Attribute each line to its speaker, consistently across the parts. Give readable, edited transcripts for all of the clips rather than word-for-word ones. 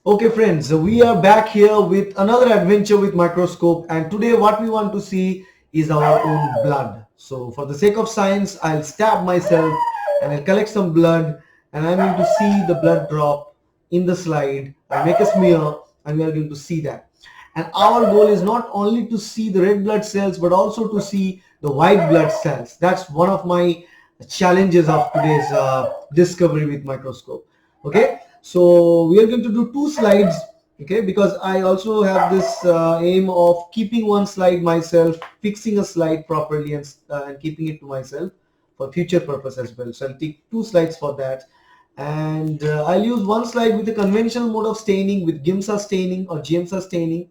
Speaker 1: Okay friends, so we are back here with another adventure with microscope, and today what we want to see is our own blood. So for the sake of science, I'll stab myself and I'll collect some blood, and I'm going to see the blood drop in the slide. I'll make a smear and we are going to see that. And our goal is not only to see the red blood cells but also to see the white blood cells. That's one of my challenges of today's discovery with microscope. Okay, so we are going to do two slides, okay, because I also have this aim of keeping one slide myself, fixing a slide properly, and keeping it to myself for future purpose as well. So I'll take two slides for that, and I'll use one slide with the conventional mode of staining with GIMSA staining or GMSA staining,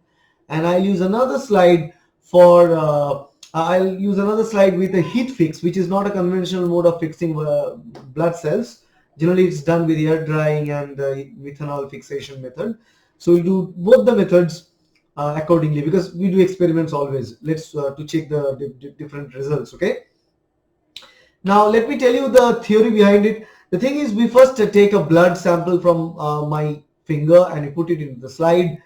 Speaker 1: and I'll use another slide for I'll use another slide with a heat fix, which is not a conventional mode of fixing blood cells. Generally, it's done with air drying and methanol fixation method. So we'll do both the methods accordingly, because we do experiments always. Let's to check the different results. Okay. Now let me tell you the theory behind it. The thing is, we first take a blood sample from my finger and we put it into the slide.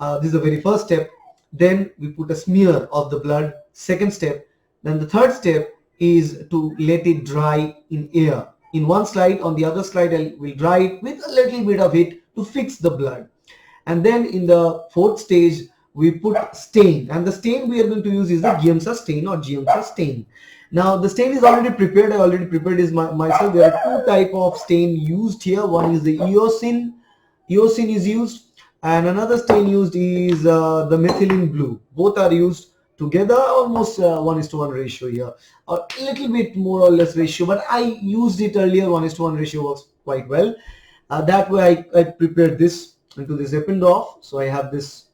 Speaker 1: This is the very first step. Then we put a smear of the blood. Second step. Then the third step is to let it dry in air. In one slide, on the other slide, I will dry it with a little bit of it to fix the blood. And then in the fourth stage, we put stain, and the stain we are going to use is the GIMSA stain or GMSA stain. Now the stain is already prepared. I already prepared this myself. There are two type of stain used here. One is the eosin. Eosin is used, and another stain used is the methylene blue. Both are used together, almost 1:1 ratio here, a little bit more or less ratio, but I used it earlier. 1:1 ratio works quite well. That way I prepared this into this Eppendorf. So I have this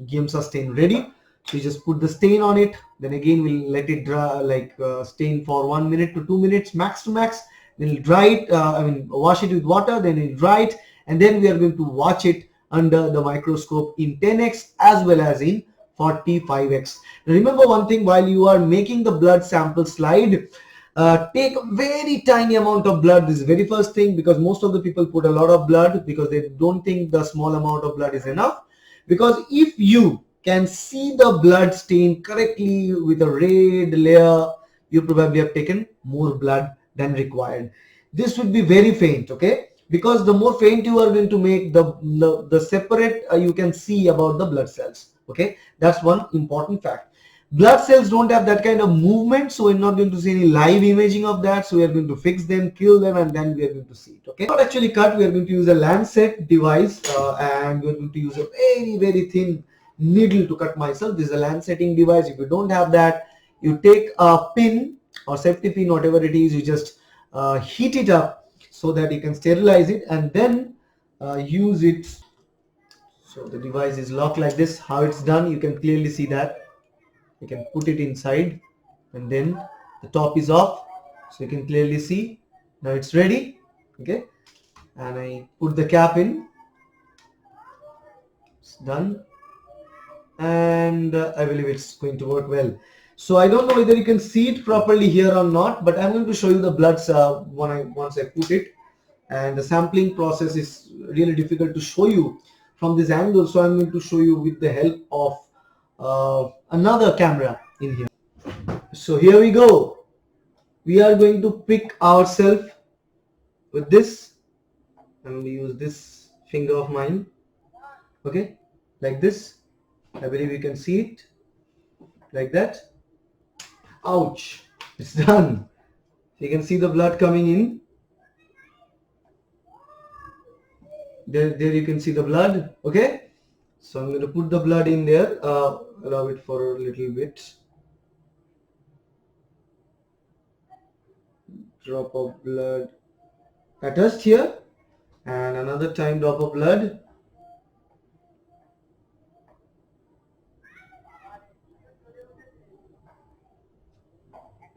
Speaker 1: GIMSA stain ready. So you just put the stain on it, then again we'll let it dry, like stain for 1 minute to 2 minutes max to max. Then we'll dry it, wash it with water, then we'll dry it, and then we are going to watch it under the microscope in 10x as well as in 45x. Now remember one thing, while you are making the blood sample slide, take a very tiny amount of blood. This is very first thing, because most of the people put a lot of blood because they don't think the small amount of blood is enough. Because if you can see the blood stain correctly with a red layer, you probably have taken more blood than required. This would be very faint, okay? Because the more faint you are going to make, the separate you can see about the blood cells, okay? That's one important fact. Blood cells don't have that kind of movement, so we're not going to see any live imaging of that. So we are going to fix them, kill them, and then we are going to see it. Okay, not actually cut. We are going to use a lancet device, and we're going to use a very thin needle to cut myself. This is a lanceting device. If you don't have that, you take a pin or safety pin, whatever it is, you just heat it up so that you can sterilize it and then use it. So the device is locked like this. How it's done, you can clearly see that. You can put it inside and then the top is off, so you can clearly see. Now it's ready. Okay, and I put the cap in. It's done, and I believe it's going to work well. So I don't know whether you can see it properly here or not, but I'm going to show you the bloods once I put it. And the sampling process is really difficult to show you from this angle, so I'm going to show you with the help of another camera in here. So here we go. We are going to pick ourselves with this. I'm going to use this finger of mine. Okay, like this. I believe you can see it like that. Ouch, it's done. You can see the blood coming in. There you can see the blood. Okay, so I'm going to put the blood in there. Allow it for a little bit. Drop of blood attached here, and another time drop of blood.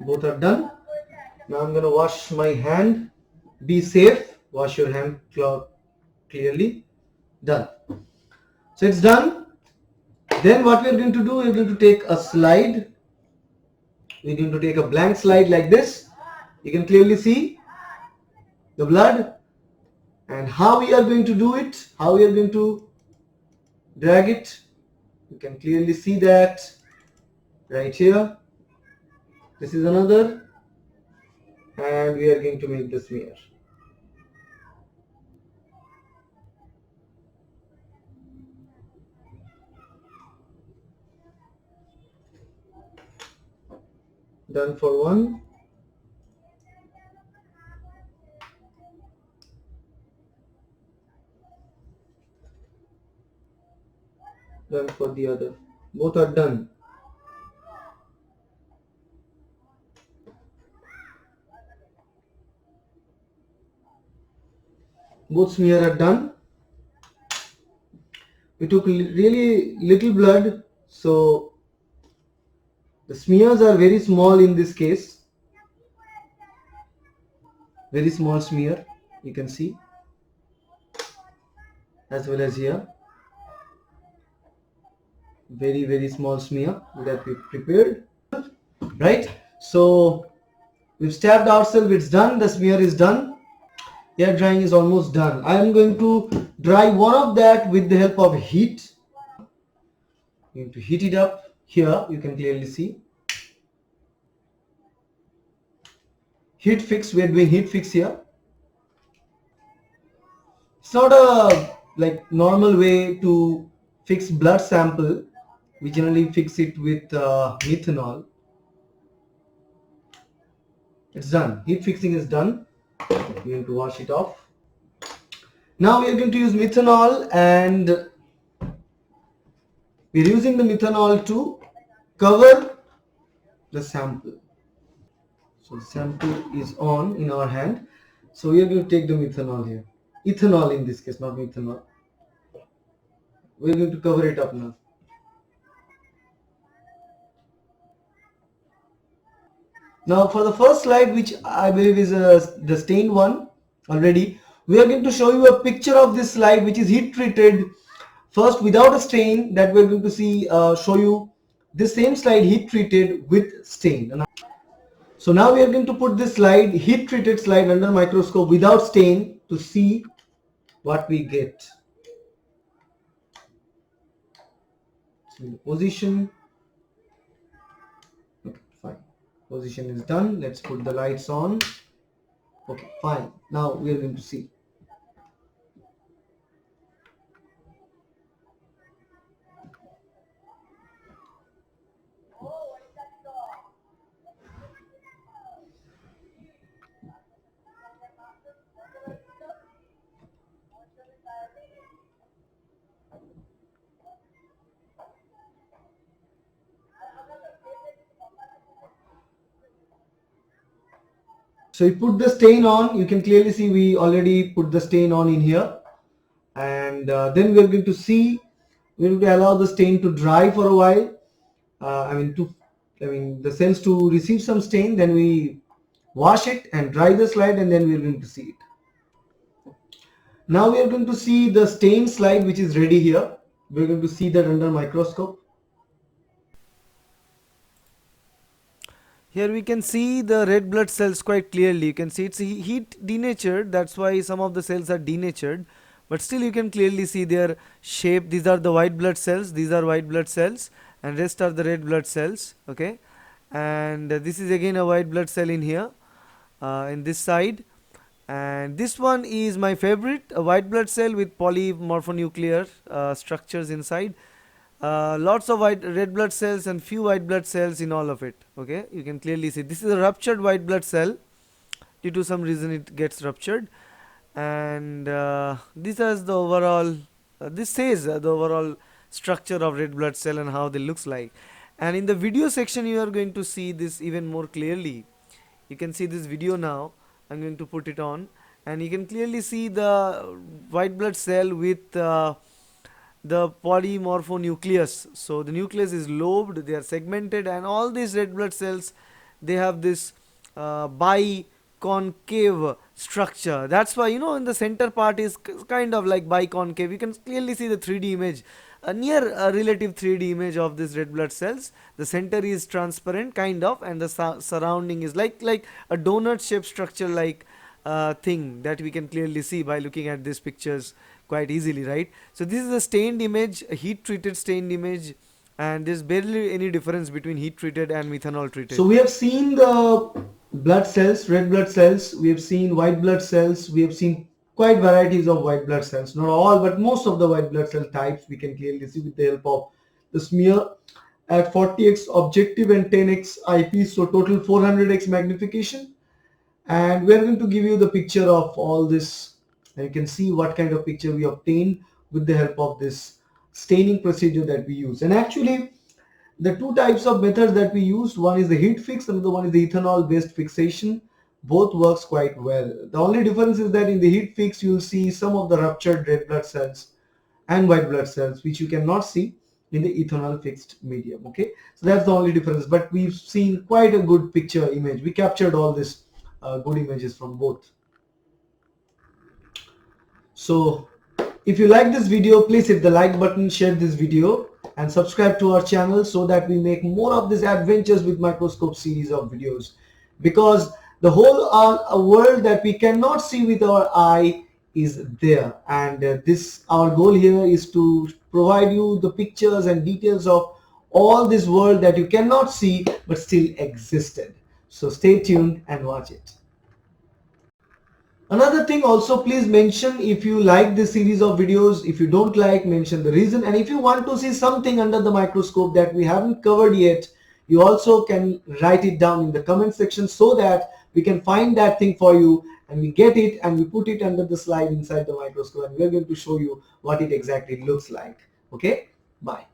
Speaker 1: Both are done. Now I'm going to wash my hand. Be safe. Wash your hand clearly. Done. So it's done. Then what we're going to do, we're going to take a slide. We're going to take a blank slide like this. You can clearly see the blood. And how we are going to do it, how we are going to drag it, you can clearly see that right here. This is another, and we are going to make the smear. Done for one. Done for the other. Both are done. Both smear are done. We took really little blood, so the smears are very small in this case. Very small smear, you can see, as well as here. Very small smear that we prepared. Right? So we've stabbed ourselves, it's done, the smear is done. Air drying is almost done. I am going to dry one of that with the help of heat. I'm going to heat it up. Here you can clearly see. Heat fix, we are doing heat fix here. It's not a like normal way to fix blood sample. We generally fix it with methanol. It's done. Heat fixing is done. We're going to wash it off. Now we are going to use methanol, and we're using the methanol to cover the sample. So the sample is on in our hand. So we are going to take the methanol here. Ethanol in this case, not methanol. We're going to cover it up now. Now for the first slide, which I believe is the stained one already, we are going to show you a picture of this slide which is heat treated first without a stain, that we're going to see show you this same slide heat treated with stain. So now we are going to put this slide, heat treated slide, under microscope without stain to see what we get. So position. Okay, fine. Position is done. Let's put the lights on. Okay, fine. Now we are going to see. So we put the stain on. You can clearly see we already put the stain on in here, and then we are going to see. We will allow the stain to dry for a while. The cells to receive some stain. Then we wash it and dry the slide, and then we are going to see it. Now we are going to see the stain slide which is ready here. We are going to see that under microscope.
Speaker 2: Here we can see the red blood cells quite clearly. You can see it's heat denatured, that's why some of the cells are denatured, but still you can clearly see their shape. These are the white blood cells, these are white blood cells, and rest are the red blood cells. Okay, and this is again a white blood cell in here, in this side, and this one is my favorite, a white blood cell with polymorphonuclear structures inside. Lots of red blood cells and few white blood cells in all of it. Okay, you can clearly see this is a ruptured white blood cell. Due to some reason it gets ruptured, and this is the overall this says the overall structure of red blood cell and how they looks like. And in the video section you are going to see this even more clearly. You can see this video now. I'm going to put it on, and you can clearly see the white blood cell with the polymorphonucleus. So the nucleus is lobed, they are segmented, and all these red blood cells, they have this biconcave structure. That's why, you know, in the center part is kind of like biconcave. You can clearly see the 3D image, a near relative 3D image of this red blood cells. The center is transparent kind of, and the surrounding is like a donut shaped structure, like thing that we can clearly see by looking at these pictures quite easily, right? So this is a stained image, a heat treated stained image, and there's barely any difference between heat treated and methanol
Speaker 1: So
Speaker 2: treated.
Speaker 1: we have seen the blood cells, red blood cells, we have seen white blood cells, we have seen quite varieties of white blood cells. Not all, but most of the white blood cell types we can clearly see with the help of the smear at 40x objective and 10x eyepiece, so total 400x magnification. And we are going to give you the picture of all this, and you can see what kind of picture we obtain with the help of this staining procedure that we use. And actually, the two types of methods that we use, one is the heat fix, another one is the ethanol based fixation. Both works quite well. The only difference is that in the heat fix you will see some of the ruptured red blood cells and white blood cells, which you cannot see in the ethanol fixed medium. Okay, so that's the only difference, but we've seen quite a good picture image. We captured all this good images from both. So if you like this video, please hit the like button, share this video, and subscribe to our channel so that we make more of these adventures with microscope series of videos. Because the whole world that we cannot see with our eye is there, and this our goal here is to provide you the pictures and details of all this world that you cannot see but still existed. So stay tuned and watch it. Another thing also, please mention if you like this series of videos. If you don't like, mention the reason. And if you want to see something under the microscope that we haven't covered yet, you also can write it down in the comment section so that we can find that thing for you and we get it and we put it under the slide inside the microscope, and we're going to show you what it exactly looks like. Okay, bye.